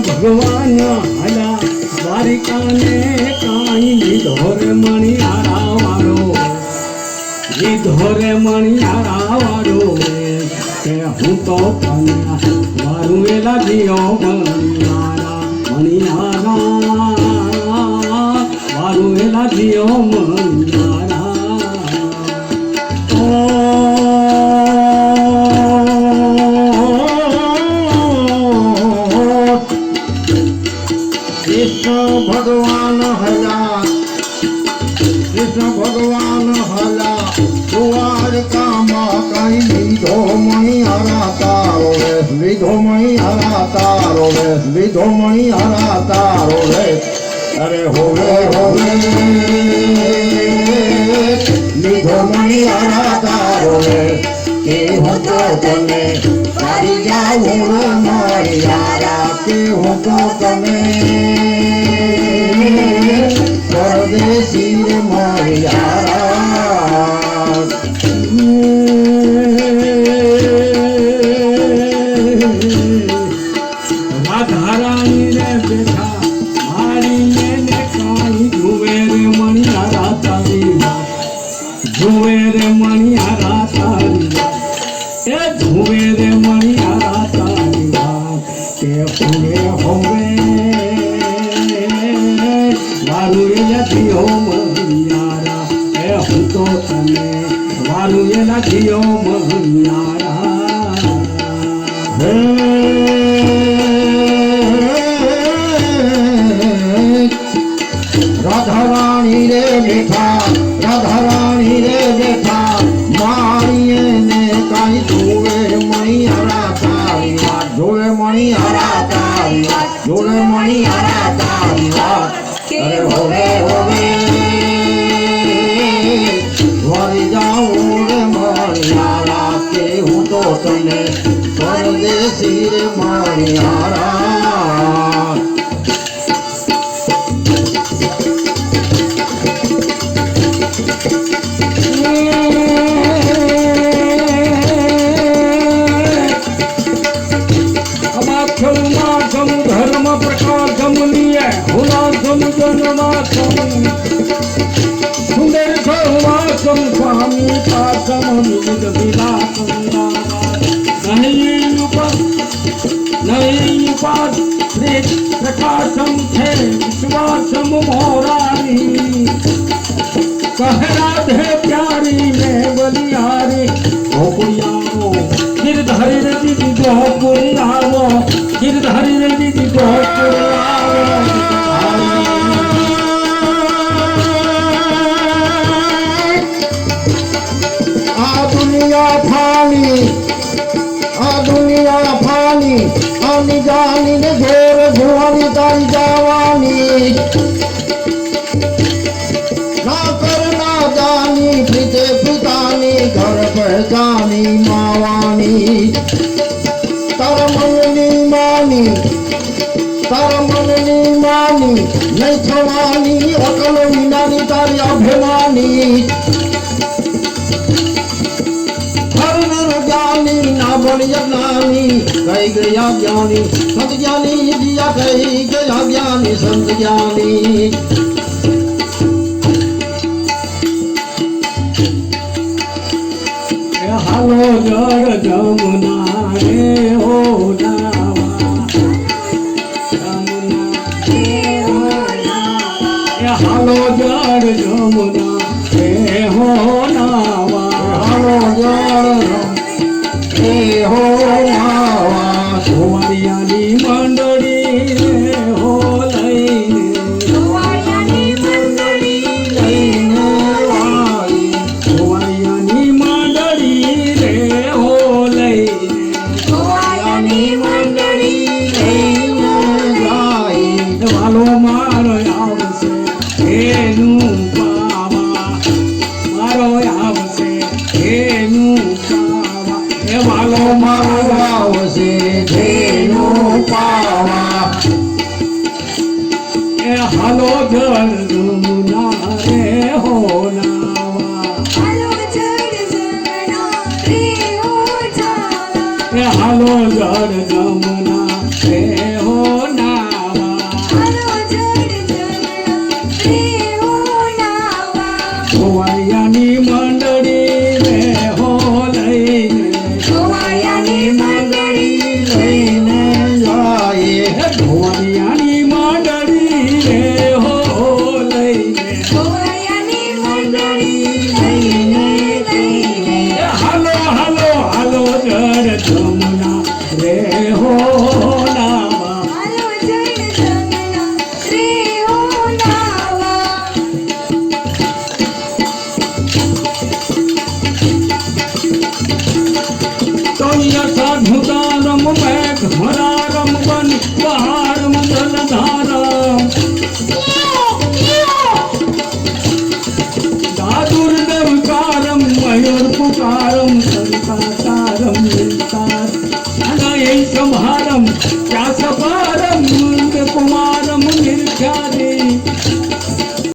ભગવાન હલા દ્વારિકાને કાંઈ લીધો રે મણિયારા વાળો, લીધો રે મણિયારા વાળો કે હું તો મારું એ લાગ્યો મણિયારા, મણિયારા મારું એ લાગ્યો મણિયારા. કૃષ્ણ ભગવાન હલા, કૃષ્ણ ભગવાન હલા દ્વારકામાં કઈ લીધો મણિયારા તારો રે, લીધો મણિયારા તારો રે, લીધો મણિયારા તારો રે. અરે હોવે હોવે લીધો મણિયારા તારો રે કે હું તો તને તારી જાઉં મણિયારા કે હું તો તને પરદેશી રે મણિયારા. રાધારાણી રે બેઠા મારી એને કાંઈ જુએ રે મણિયારા તારી વાત, જુએ રે મણિયારા તારી વાત, એ જુએ રે મણિયારા તારી વાત કે પૂરે હોવે મારું એ લખ્યો મણિયારા, એ હું તો તને મારું એ લખ્યો મણિયારા. રાધારાણી રે બેઠા, રાધારાણી રે બેઠા મારી એને કાંઈ જોવે મણિયારા તારી વાત, જોવે મણિયારા તારી વાત, જોવે મણિયારા તારી વાત. અરે હોવે હોવે વળી જાઉં રે મણિયારા કે હું તો તને પરદેશી રે મણિયારા. ધર્મ પ્રકાશમ લીએ હુલાસમ જન્માસમ સુંદર સહવાસમ સ્વામી પાસમ નિજ વિલાસમ નહીં ઉપાસ શ્રી પ્રકાશમ છે વિશ્વાસમ મોરારી કહ રાધે પ્યારી ને બલિયારી ગોકુળિયાઓ ગિરધારી રે દીદી ગોકુળિયાઓ ગિરધારી રે દીદી ગોકુળિયાઓ. આ દુનિયા ફાની, આ દુનિયા ફાની આની જાની ને ઘેર જોવાની તારી જવાની ના કર ના જાની પ્રીતે પિતાની ઘર પહેચાની માવાની તારા મનની માની, તારા મનની માની નહીં થવાની અકલ વિનાની તારી અભિમાની જ્ઞાની ના બની જ્ઞાની કઈ ગયા જ્ઞાની સંત જ્ઞાની દિયા કઈ ગયા જ્ઞાની સંત જ્ઞાની. હાલો જળ જમુના રે હો નાવા, હાલો જળ જમુના રે હો નાવા, હાલો જળ રે હો નાવા. સુવારિયાની મંડળી રે હો લઈને, સુવારિયાની મંડળી લઈને વાળી, સુવારિયાની મંડળી રે હો લઈને, સુવારિયાની મંડળી લઈને જાય. વાલો મારો આવશે એનું પાવા, મારો આવશે એનું પાવા, એ વાલો મારો આવશે જેનું પાવા. એ હાલો જળ જમુના રે હો નાવા, એ હાલો જળ જમુના રે હો નાવા. संहारम व्यासपारम नंद कुमारम निर्ख्यात